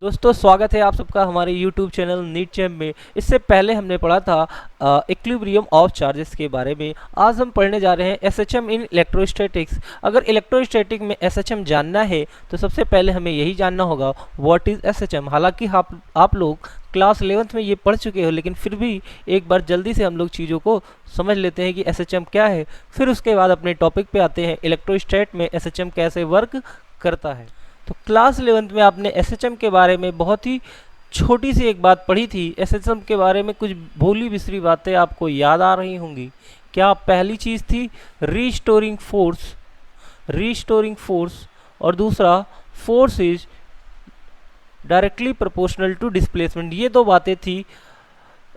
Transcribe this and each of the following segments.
दोस्तों स्वागत है आप सबका हमारे YouTube चैनल नीट चैम्प में। इससे पहले हमने पढ़ा था इक्विलिब्रियम ऑफ चार्जेस के बारे में। आज हम पढ़ने जा रहे हैं SHM इन इलेक्ट्रोस्टैटिक्स। अगर इलेक्ट्रोस्टैटिक में SHM जानना है तो सबसे पहले हमें यही जानना होगा व्हाट इज़ SHM। हालांकि आप लोग क्लास 11th में ये पढ़ चुके हो, लेकिन फिर भी एक बार जल्दी से हम लोग चीज़ों को समझ लेते हैं कि SHM क्या है। फिर उसके बाद अपने टॉपिक पे आते हैं इलेक्ट्रोस्टैट में SHM कैसे वर्क करता है। तो क्लास 11th में आपने SHM के बारे में बहुत ही छोटी सी एक बात पढ़ी थी। SHM के बारे में कुछ भूली बिसरी बातें आपको याद आ रही होंगी। क्या पहली चीज़ थी रीस्टोरिंग फोर्स और दूसरा force is directly proportional to displacement. ये दो बातें थी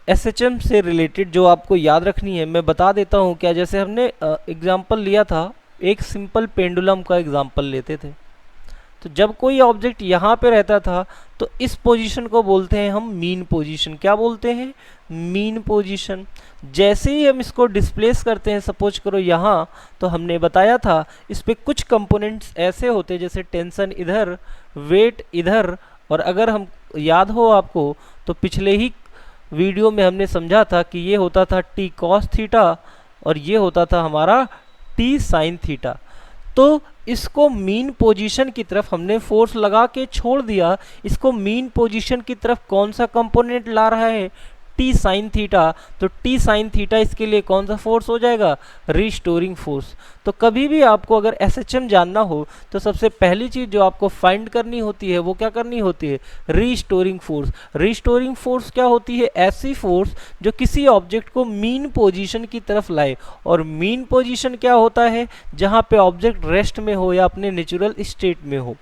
SHM से रिलेटेड जो आपको याद रखनी है। मैं बता देता हूँ क्या, जैसे हमने एग्जाम्पल लिया था, एक सिंपल पेंडुलम का एग्जाम्पल लेते थे। तो जब कोई ऑब्जेक्ट यहाँ पे रहता था तो इस पोजीशन को बोलते हैं हम मीन पोजीशन। क्या बोलते हैं? Mean position. जैसे ही हम इसको डिस्प्लेस करते हैं, सपोज करो यहाँ, तो हमने बताया था इस पे कुछ कंपोनेंट्स ऐसे होते हैं जैसे टेंशन इधर, वेट इधर। और अगर हम याद हो आपको तो पिछले ही वीडियो में हमने समझा था कि ये होता था टी कॉस थीटा और ये होता था हमारा टी साइन थीटा। तो इसको मीन पोजीशन की तरफ हमने फोर्स लगा के छोड़ दिया। इसको मीन पोजीशन की तरफ कौन सा कंपोनेंट ला रहा है? T sine theta. तो टी साइन थीटा इसके लिए कौन सा फोर्स हो जाएगा? Restoring force. तो कभी भी आपको अगर SHM जानना हो तो सबसे पहली चीज़ जो आपको फाइंड करनी होती है वो क्या करनी होती है? Restoring force. रिस्टोरिंग फोर्स क्या होती है? ऐसी फोर्स जो किसी ऑब्जेक्ट को मीन पोजीशन की तरफ लाए। और मीन पोजीशन क्या होता है? जहाँ पे ऑब्जेक्ट रेस्ट में हो या अपने नेचुरल स्टेट में हो।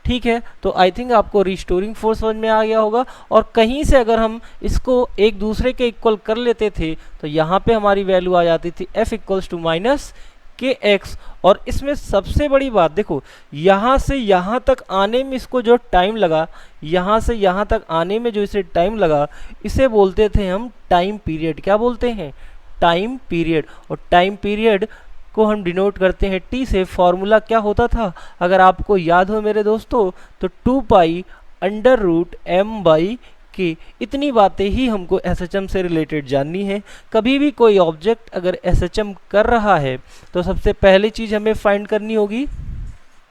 ठीक है, तो आई थिंक आपको रिस्टोरिंग फोर्स समझ में आ गया होगा। और कहीं से अगर हम इसको एक दूसरे के इक्वल कर लेते थे तो यहाँ पे हमारी वैल्यू आ जाती थी F equals to minus KX। और इसमें सबसे बड़ी बात देखो, यहाँ से यहाँ तक आने में इसको जो टाइम लगा, यहाँ से यहाँ तक आने में जो इसे टाइम लगा, इसे बोलते थे हम टाइम पीरियड। क्या बोलते हैं? Time period. और टाइम पीरियड को हम डिनोट करते हैं T से। फॉर्मूला क्या होता था अगर आपको याद हो मेरे दोस्तों, तो 2 पाई अंडर रूट m/k। इतनी बातें ही हमको SHM से रिलेटेड जाननी है। कभी भी कोई ऑब्जेक्ट अगर SHM कर रहा है तो सबसे पहली चीज़ हमें फाइंड करनी होगी।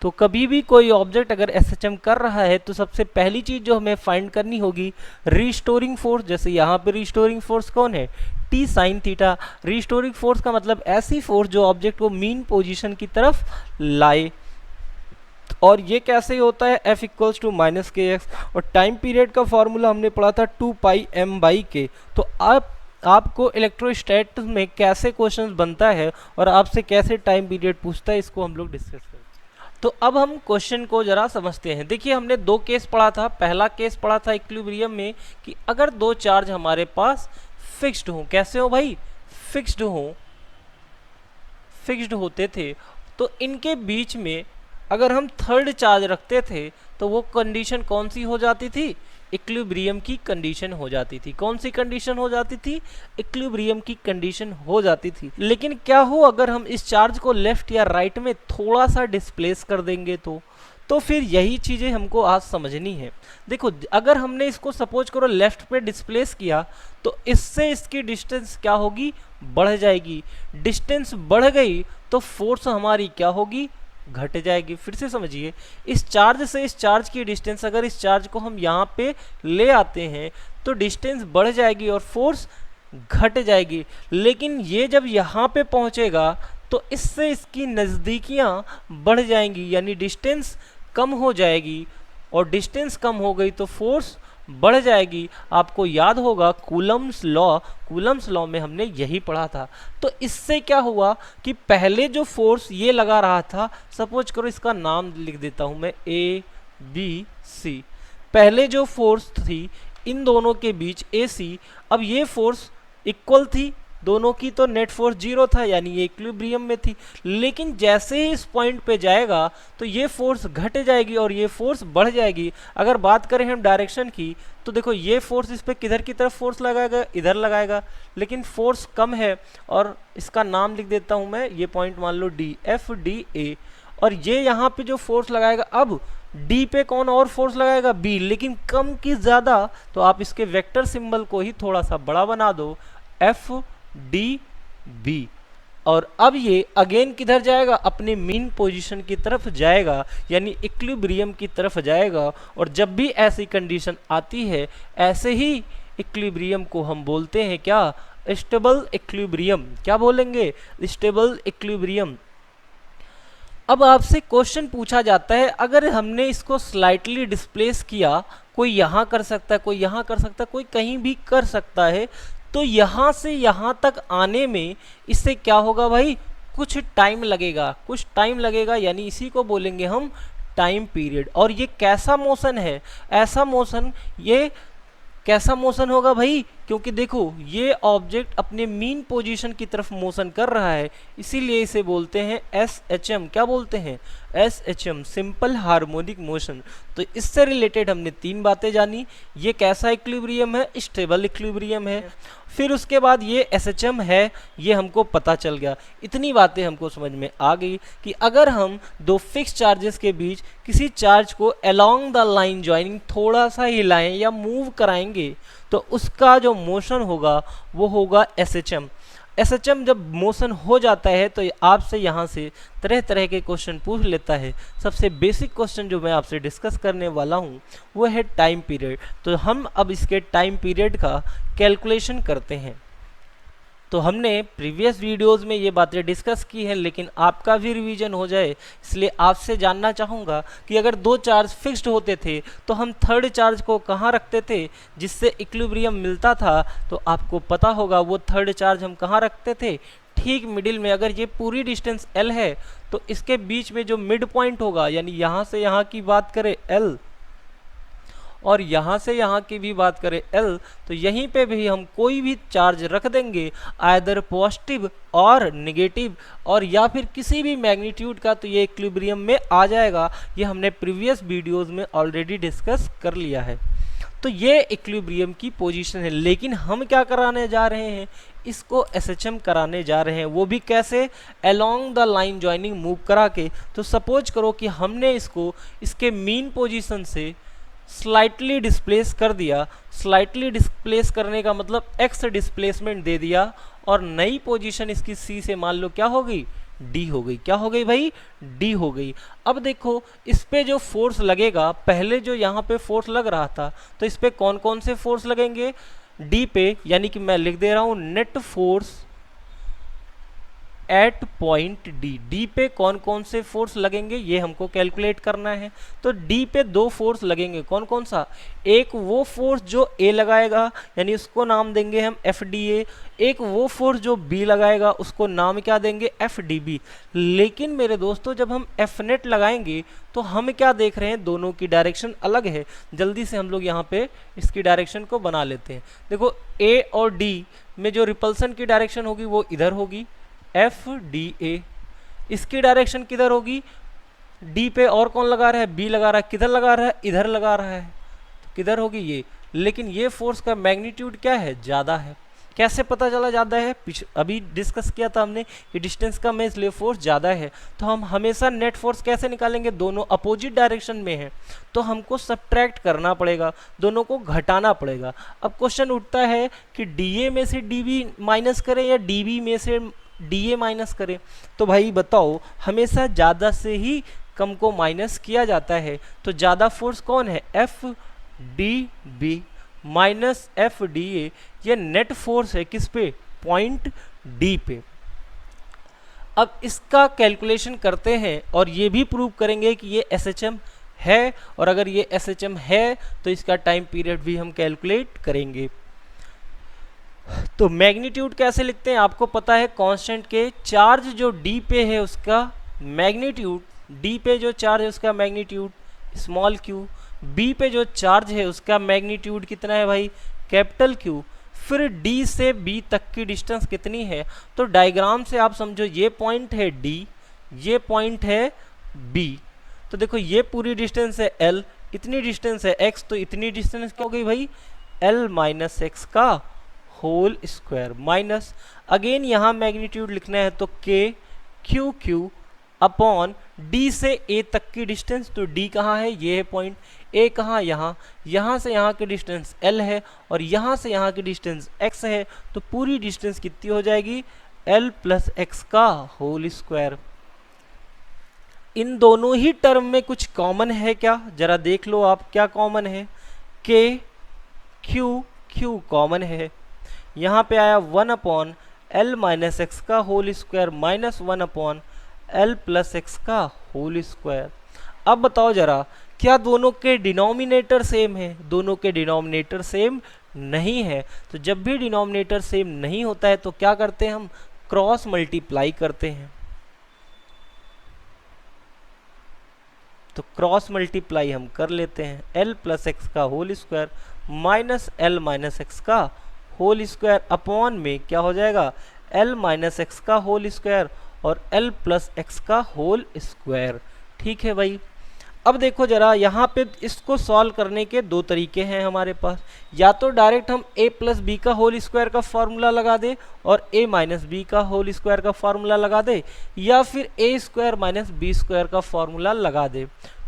तो कभी भी कोई ऑब्जेक्ट अगर SHM कर रहा है तो सबसे पहली चीज़ जो हमें फाइंड करनी होगी रिस्टोरिंग फोर्स। जैसे यहाँ पे रिस्टोरिंग फोर्स कौन है? T sine theta. Restoring force का मतलब ऐसी फोर्स जो ऑब्जेक्ट को मीन पोजीशन की तरफ लाए। और ये कैसे होता है? F equals to minus KX। और टाइम पीरियड का फॉर्मूला हमने पढ़ा था 2 पाई m/k। तो आपको इलेक्ट्रोस्टैट में कैसे क्वेश्चंस बनता है और आपसे कैसे टाइम पीरियड पूछता है, इसको हम लोग डिस्कस करें। तो अब हम क्वेश्चन को जरा समझते हैं। देखिए, हमने दो केस पढ़ा था। पहला केस पढ़ा था इक्विलिब्रियम में कि अगर दो चार्ज हमारे पास फिक्स्ड हो। कैसे हो भाई? फिक्स्ड हो, फिक्स्ड होते थे तो इनके बीच में अगर हम थर्ड चार्ज रखते थे तो वो कंडीशन कौन सी हो जाती थी? इक्विलिब्रियम की कंडीशन हो जाती थी। कौन सी कंडीशन हो जाती थी? इक्विलिब्रियम की कंडीशन हो जाती थी। लेकिन क्या हो अगर हम इस चार्ज को लेफ्ट या राइट में थोड़ा सा डिस्प्लेस कर देंगे तो फिर यही चीज़ें हमको आज समझनी है। देखो, अगर हमने इसको सपोज करो लेफ्ट पे डिस्प्लेस किया तो इससे इसकी डिस्टेंस क्या होगी? बढ़ जाएगी। डिस्टेंस बढ़ गई तो फोर्स हमारी क्या होगी? घट जाएगी। फिर से समझिए, इस चार्ज से इस चार्ज की डिस्टेंस, अगर इस चार्ज को हम यहाँ पे ले आते हैं तो डिस्टेंस बढ़ जाएगी और फोर्स घट जाएगी। लेकिन ये जब यहाँ पे पहुँचेगा तो इससे इसकी नज़दीकियाँ बढ़ जाएंगी, यानी डिस्टेंस कम हो जाएगी। और डिस्टेंस कम हो गई तो फोर्स बढ़ जाएगी। आपको याद होगा कूलम्स लॉ में हमने यही पढ़ा था। तो इससे क्या हुआ कि पहले जो फोर्स ये लगा रहा था, सपोज करो इसका नाम लिख देता हूं मैं ABC। पहले जो फोर्स थी इन दोनों के बीच AC, अब ये फोर्स इक्वल थी दोनों की, तो नेट फोर्स 0 था, यानी ये इक्विलिब्रियम में थी। लेकिन जैसे ही इस पॉइंट पे जाएगा तो ये फोर्स घट जाएगी और ये फोर्स बढ़ जाएगी। अगर बात करें हम डायरेक्शन की तो देखो, ये फोर्स इस पे किधर की तरफ फोर्स लगाएगा? इधर लगाएगा। लेकिन फोर्स कम है और इसका नाम लिख देता हूं मैं, ये पॉइंट मान लो DFDA। और ये यहाँ पे जो फोर्स लगाएगा, अब डी पे कौन और फोर्स लगाएगा, बी, लेकिन कम की ज्यादा, तो आप इसके वेक्टर सिंबल को ही थोड़ा सा बड़ा बना दो, एफ डी बी। और अब ये अगेन किधर जाएगा, अपने मीन पोजीशन की तरफ जाएगा, यानी इक्विलिब्रियम की तरफ जाएगा। और जब भी ऐसी कंडीशन आती है, ऐसे ही इक्विलिब्रियम को हम बोलते हैं क्या, स्टेबल इक्विलिब्रियम। क्या बोलेंगे, स्टेबल इक्विलिब्रियम। अब आपसे क्वेश्चन पूछा जाता है, अगर हमने इसको स्लाइटली डिस्प्लेस किया, कोई यहाँ कर सकता है, कोई यहाँ कर सकता है, कोई कहीं भी कर सकता है, तो यहाँ से यहाँ तक आने में इससे क्या होगा भाई, कुछ टाइम लगेगा, कुछ टाइम लगेगा, यानी इसी को बोलेंगे हम टाइम पीरियड। और ये कैसा मोशन है, ऐसा मोशन, ये कैसा मोशन होगा भाई, क्योंकि देखो ये ऑब्जेक्ट अपने मीन पोजीशन की तरफ मोशन कर रहा है, इसीलिए इसे बोलते हैं SHM। क्या बोलते हैं, SHM, सिंपल हार्मोनिक मोशन। तो इससे रिलेटेड हमने 3 बातें जानी, ये कैसा इक्विलिब्रियम है, स्टेबल इक्विलिब्रियम है। फिर उसके बाद ये SHM है, ये हमको पता चल गया। इतनी बातें हमको समझ में आ गई कि अगर हम दो फिक्स चार्जेस के बीच किसी चार्ज को अलोंग द लाइन ज्वाइनिंग थोड़ा सा हिलाएं या मूव कराएंगे, तो उसका जो मोशन होगा वो होगा SHM। SHM जब मोशन हो जाता है तो आपसे यहाँ से तरह तरह के क्वेश्चन पूछ लेता है। सबसे बेसिक क्वेश्चन जो मैं आपसे डिस्कस करने वाला हूँ वो है टाइम पीरियड। तो हम अब इसके टाइम पीरियड का कैलकुलेशन करते हैं। तो हमने प्रीवियस वीडियोस में ये बातें डिस्कस की है, लेकिन आपका भी रिवीजन हो जाए इसलिए आपसे जानना चाहूँगा कि अगर 2 चार्ज फिक्स्ड होते थे तो हम थर्ड चार्ज को कहाँ रखते थे जिससे इक्विलिब्रियम मिलता था। तो आपको पता होगा वो थर्ड चार्ज हम कहाँ रखते थे, ठीक मिडिल में। अगर ये पूरी डिस्टेंस L है तो इसके बीच में जो मिड पॉइंट होगा, यानी यहाँ से यहाँ की बात करें L और यहाँ से यहाँ की भी बात करें L, तो यहीं पे भी हम कोई भी चार्ज रख देंगे, आइदर पॉजिटिव और नेगेटिव और या फिर किसी भी मैग्नीट्यूड का, तो ये इक्विलिब्रियम में आ जाएगा। ये हमने प्रीवियस वीडियोस में ऑलरेडी डिस्कस कर लिया है। तो ये इक्विलिब्रियम की पोजीशन है, लेकिन हम क्या कराने जा रहे हैं, इसको SHM कराने जा रहे हैं। वो भी कैसे, along the line joining move करा के। तो सपोज करो कि हमने इसको इसके मीन पोजीशन से स्लाइटली डिस्प्लेस कर दिया। स्लाइटली डिस्प्लेस करने का मतलब x डिस्प्लेसमेंट दे दिया और नई पोजीशन इसकी C से मान लो क्या हो गई, D हो गई। क्या हो गई भाई, D हो गई। अब देखो इस पे जो फोर्स लगेगा, पहले जो यहाँ पे फोर्स लग रहा था, तो इस पे कौन कौन से फोर्स लगेंगे, D पे, यानी कि मैं लिख दे रहा हूँ net force at point D पे कौन कौन से फोर्स लगेंगे ये हमको कैलकुलेट करना है। तो डी पे 2 फोर्स लगेंगे, कौन कौन सा, एक वो फोर्स जो ए लगाएगा यानी उसको नाम देंगे हम FDA, एक वो फोर्स जो बी लगाएगा उसको नाम क्या देंगे, FDB। लेकिन मेरे दोस्तों जब हम Fnet लगाएंगे तो हम क्या देख रहे हैं, दोनों की डायरेक्शन अलग है। जल्दी से हम लोग यहाँ पे इसकी डायरेक्शन को बना लेते हैं। देखो ए और डी में जो रिपल्सन की डायरेक्शन होगी वो इधर होगी, FDA। इसकी डायरेक्शन किधर होगी, डी पे और कौन लगा रहा है, बी लगा रहा है, किधर लगा रहा है, इधर लगा रहा है, तो किधर होगी ये। लेकिन ये फोर्स का मैग्नीट्यूड क्या है, ज़्यादा है। कैसे पता चला ज़्यादा है, अभी डिस्कस किया था हमने कि डिस्टेंस कम है इसलिए फोर्स ज़्यादा है। तो हम हमेशा नेट फोर्स कैसे निकालेंगे, दोनों अपोजिट डायरेक्शन में है तो हमको सब्ट्रैक्ट करना पड़ेगा, दोनों को घटाना पड़ेगा। अब क्वेश्चन उठता है कि DA में से DB माइनस करें या DB में से DA माइनस करें। तो भाई बताओ, हमेशा ज़्यादा से ही कम को माइनस किया जाता है। तो ज़्यादा फोर्स कौन है, FDB माइनस FDA। ये नेट फोर्स है किस पे, पॉइंट D पे। अब इसका कैलकुलेशन करते हैं और ये भी प्रूव करेंगे कि ये SHM है, और अगर ये SHM है तो इसका टाइम पीरियड भी हम कैलकुलेट करेंगे। तो मैग्नीट्यूड कैसे लिखते हैं, आपको पता है कांस्टेंट के चार्ज जो D पे है उसका मैग्नीट्यूड, D पे जो चार्ज है उसका मैग्नीट्यूड स्मॉल q, B पे जो चार्ज है उसका मैग्नीट्यूड कितना है भाई, कैपिटल Q। फिर D से B तक की डिस्टेंस कितनी है, तो डायग्राम से आप समझो ये पॉइंट है D, ये पॉइंट है B। तो देखो ये पूरी डिस्टेंस है L, इतनी डिस्टेंस है x, तो इतनी डिस्टेंस क्या हो गई भाई, L माइनस x का होल स्क्वायर माइनस, अगेन यहाँ मैग्नीट्यूड लिखना है तो K Q Q upon D से ए तक की डिस्टेंस, तो डी कहाँ है, ये है पॉइंट, ए कहाँ, यहाँ, यहाँ से यहाँ की डिस्टेंस एल है और यहाँ से यहाँ की डिस्टेंस एक्स है, तो पूरी डिस्टेंस कितनी हो जाएगी, एल प्लस एक्स का होल स्क्वायर। इन दोनों ही टर्म में कुछ कॉमन है क्या, जरा देख लो आप, क्या कॉमन है, के क्यू, क्यू कॉमन है, यहाँ पे आया 1 अपॉन एल माइनस एक्स का whole square minus 1 upon L plus X का होल स्क्वायर। अब बताओ जरा, क्या दोनों के डिनोमिनेटर सेम है, दोनों के डिनोमिनेटर सेम नहीं है, तो जब भी डिनोमिनेटर सेम नहीं होता है तो क्या करते हैं हम, क्रॉस मल्टीप्लाई करते हैं। तो क्रॉस मल्टीप्लाई हम कर लेते हैं, एल प्लस एक्स का whole square minus L minus X का होल स्क्वायर अपॉन में क्या हो जाएगा, एल माइनस एक्स का होल स्क्वायर और एल प्लस एक्स का होल स्क्वायर। ठीक है भाई। अब देखो जरा, यहाँ पे इसको सॉल्व करने के दो तरीके हैं हमारे पास, या तो डायरेक्ट हम a प्लस बी का होल स्क्वायर का फॉर्मूला लगा दे और a माइनस बी का होल स्क्वायर का फॉर्मूला लगा दे, या फिर a square minus B square का फॉर्मूला लगा दे,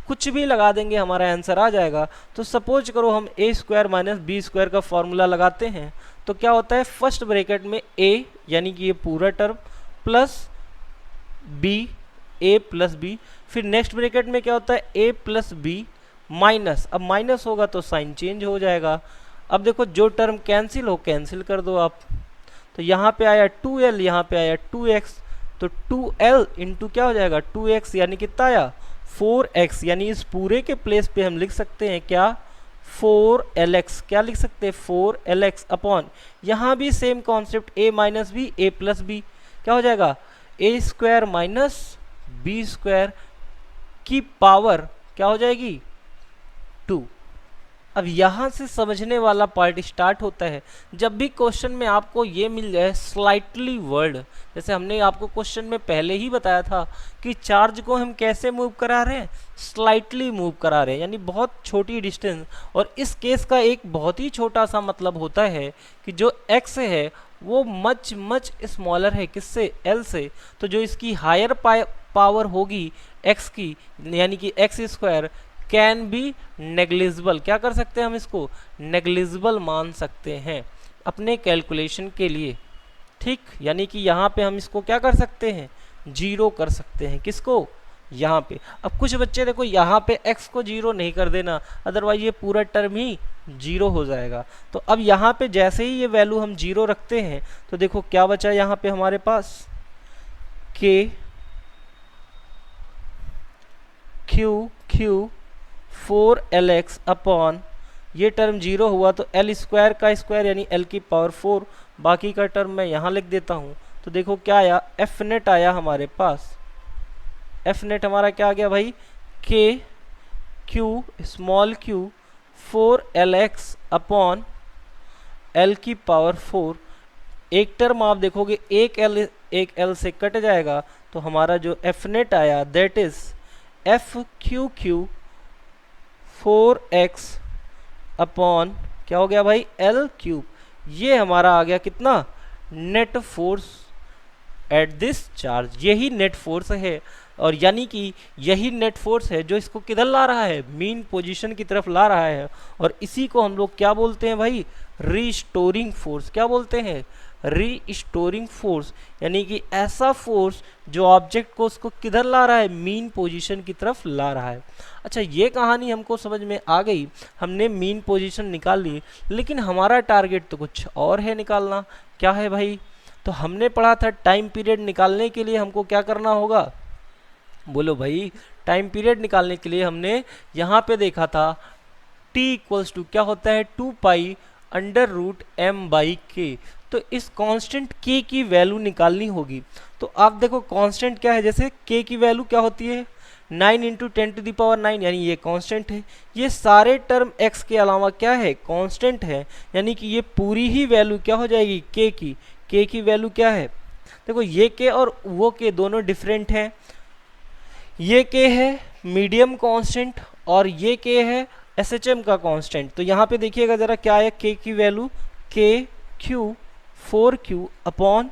कुछ भी लगा देंगे हमारा आंसर आ जाएगा। तो सपोज करो हम a square minus B square का फॉर्मूला लगाते हैं, तो क्या होता है, फर्स्ट ब्रैकेट में a यानी कि ये पूरा term plus b, a plus B, फिर नेक्स्ट ब्रैकेट में क्या होता है, a प्लस बी माइनस, अब माइनस होगा तो साइन चेंज हो जाएगा। अब देखो जो टर्म कैंसिल हो कैंसिल कर दो आप, तो यहाँ पे आया 2l, यहाँ पे आया 2x, तो 2l इंटू क्या हो जाएगा 2x, यानी कितना आया 4x, यानी इस पूरे के प्लेस पे हम लिख सकते हैं क्या 4lx, क्या लिख सकते हैं 4lx अपॉन, यहाँ भी same concept a minus B, a plus B, क्या हो जाएगा a square minus B square की पावर क्या हो जाएगी 2। अब यहाँ से समझने वाला पार्ट स्टार्ट होता है, जब भी क्वेश्चन में आपको ये मिल जाए स्लाइटली वर्ड, जैसे हमने आपको क्वेश्चन में पहले ही बताया था कि चार्ज को हम कैसे मूव करा रहे हैं, स्लाइटली मूव करा रहे हैं, यानी बहुत छोटी डिस्टेंस। और इस केस का एक बहुत ही छोटा सा मतलब होता है कि जो x है वो मच मच स्मॉलर है किससे, l से, तो जो इसकी हायर पावर होगी x की, यानी कि x square can be negligible, क्या कर सकते हैं हम इसको नेग्लिजिबल मान सकते हैं अपने कैलकुलेशन के लिए। ठीक, यानी कि यहाँ पे हम इसको क्या कर सकते हैं, जीरो कर सकते हैं, किसको, यहाँ पे। अब कुछ बच्चे देखो यहाँ पे x को जीरो नहीं कर देना, अदरवाइज ये पूरा टर्म ही जीरो हो जाएगा। तो अब यहाँ पे जैसे ही ये वैल्यू हम जीरो रखते हैं तो देखो क्या बचा यहाँ पे हमारे पास, k q 4lx अपॉन, ये टर्म जीरो हुआ तो l स्क्वायर का स्क्वायर यानी l की पावर 4, बाकी का टर्म मैं यहाँ लिख देता हूँ। तो देखो क्या आया, एफ नेट आया हमारे पास, एफ नेट हमारा क्या आ गया भाई, k q small q 4lx upon l की पावर 4, एक टर्म आप देखोगे एक l से कट जाएगा, तो हमारा जो एफ नेट आया that is F Q 4x upon क्या हो गया भाई l क्यूब, ये हमारा आ गया कितना, net force at this charge, यही नेट फोर्स है। और यानी कि यही नेट फोर्स है जो इसको किधर ला रहा है, मीन पोजीशन की तरफ ला रहा है, और इसी को हम लोग क्या बोलते हैं भाई, रीस्टोरिंग फोर्स, क्या बोलते हैं, रीस्टोरिंग फोर्स, यानी कि ऐसा फोर्स जो ऑब्जेक्ट को उसको किधर ला रहा है, मीन पोजीशन की तरफ ला रहा है। अच्छा, ये कहानी हमको समझ में आ गई, हमने मीन पोजीशन निकाल ली, लेकिन हमारा टारगेट तो कुछ और है निकालना। क्या है भाई, तो हमने पढ़ा था टाइम पीरियड निकालने के लिए हमको क्या करना होगा, बोलो भाई, टाइम पीरियड निकालने के लिए हमने यहाँ पे देखा था t इक्वल्स टू क्या होता है, 2 pi under root m by K, तो इस कांस्टेंट k की वैल्यू निकालनी होगी। तो आप देखो कांस्टेंट क्या है, जैसे k की वैल्यू क्या होती है 9 इंटू 10 टू द पावर 9, यानी ये कांस्टेंट है। ये सारे टर्म x के अलावा क्या है, कांस्टेंट है, यानी कि ये पूरी ही वैल्यू क्या हो जाएगी k की वैल्यू क्या है, देखो ये k और वो k दोनों डिफरेंट है, ये k है मीडियम कांस्टेंट और ये k है SHM का कांस्टेंट। तो यहाँ पे देखिएगा जरा क्या है, k की value k Q 4q upon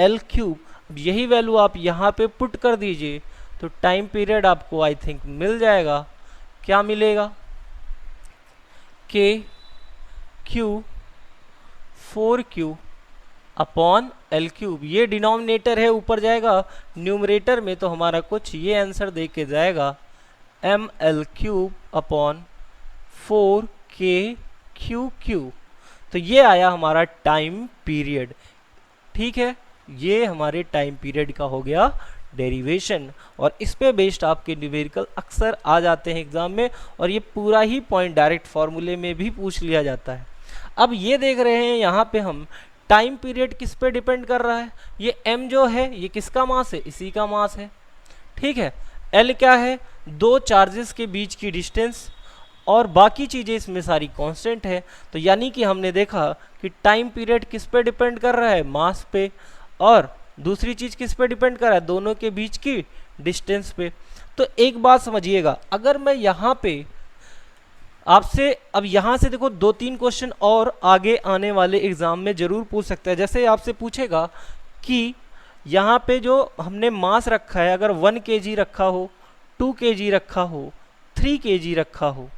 l cube, यही वैल्यू आप यहाँ पे पुट कर दीजिए तो टाइम पीरियड आपको आई थिंक मिल जाएगा, क्या मिलेगा, के Q 4Q upon L cube. ये डिनोमिनेटर है, ऊपर जाएगा न्यूमरेटर में, तो हमारा कुछ ये आंसर दे के जाएगा ML क्यूब अपॉन 4KQQ। तो ये आया हमारा टाइम पीरियड। ठीक है, ये हमारे टाइम पीरियड का हो गया डेरिवेशन, और इस पे बेस्ड आपके न्यूमेरिकल अक्सर आ जाते हैं एग्जाम में, और ये पूरा ही पॉइंट डायरेक्ट फॉर्मूले में भी पूछ लिया जाता है। अब ये देख रहे हैं यहाँ पे हम टाइम पीरियड किस पे डिपेंड कर रहा है, ये m जो है ये किसका मास है, इसी का मास है। ठीक है, l क्या है, दो चार्जेस के बीच की डिस्टेंस, और बाकी चीज़ें इसमें सारी कांस्टेंट है। तो यानी कि हमने देखा कि टाइम पीरियड किस पे डिपेंड कर रहा है, मास पे, और दूसरी चीज़ किस पे डिपेंड कर रहा है, दोनों के बीच की डिस्टेंस पे। तो एक बात समझिएगा, अगर मैं यहाँ पे आपसे, अब यहाँ से देखो 2-3 क्वेश्चन और आगे आने वाले एग्जाम में जरूर पूछ सकता है। जैसे आपसे पूछेगा कि यहाँ पे जो हमने मास रखा है, अगर 1 kg रखा हो, 2 kg रखा हो, 3 kg रखा हो,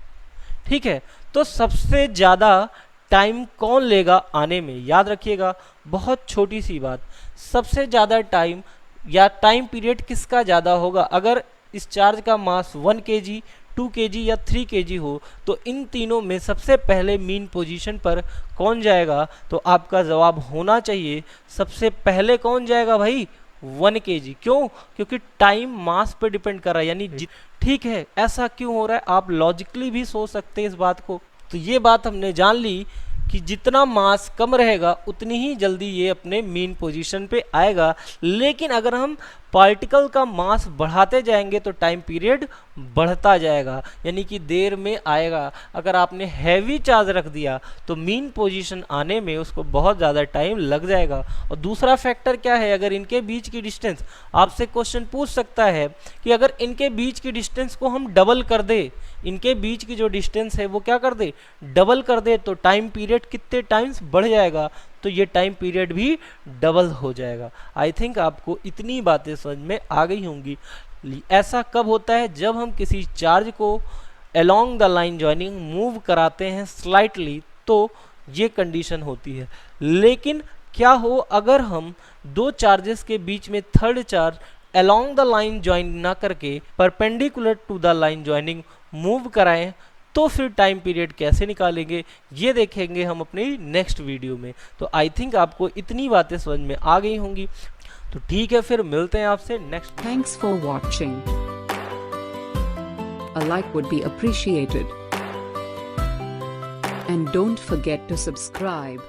ठीक है, तो सबसे ज़्यादा टाइम कौन लेगा आने में। याद रखिएगा, बहुत छोटी सी बात, सबसे ज़्यादा टाइम या टाइम पीरियड किसका ज़्यादा होगा। अगर इस चार्ज का मास 1 kg, 2 kg या 3 kg हो, तो इन तीनों में सबसे पहले मीन पोजीशन पर कौन जाएगा। तो आपका जवाब होना चाहिए सबसे पहले कौन जाएगा भाई, 1 kg। क्यों, क्योंकि टाइम मास पर डिपेंड कर रहा है, यानी ठीक है, ऐसा क्यों हो रहा है, आप लॉजिकली भी सोच सकते हैं इस बात को। तो ये बात हमने जान ली कि जितना मास कम रहेगा उतनी ही जल्दी ये अपने मीन पोजीशन पे आएगा। लेकिन अगर हम पार्टिकल का मास बढ़ाते जाएंगे तो टाइम पीरियड बढ़ता जाएगा, यानी कि देर में आएगा। अगर आपने हैवी चार्ज रख दिया तो मीन पोजीशन आने में उसको बहुत ज़्यादा टाइम लग जाएगा। और दूसरा फैक्टर क्या है, अगर इनके बीच की डिस्टेंस, आपसे क्वेश्चन पूछ सकता है कि अगर इनके बीच की डिस्टेंस को हम डबल कर दे, इनके बीच की जो डिस्टेंस है वो क्या कर दे, डबल कर दे, तो टाइम पीरियड कितने टाइम्स बढ़ जाएगा, तो ये टाइम पीरियड भी डबल हो जाएगा। आई थिंक आपको इतनी बातें समझ में आ गई होंगी। ऐसा कब होता है, जब हम किसी चार्ज को along the line joining move कराते हैं स्लाइटली, तो ये कंडीशन होती है। लेकिन क्या हो अगर हम दो चार्जेस के बीच में third charge along the line join ना करके perpendicular to the line joining move कराएं, तो फिर टाइम पीरियड कैसे निकालेंगे ये देखेंगे हम अपनी नेक्स्ट वीडियो में। तो आई थिंक आपको इतनी बातें समझ में आ गई होंगी। तो ठीक है, फिर मिलते हैं आपसे next. Thanks for watching. A like would be appreciated. And don't forget to subscribe.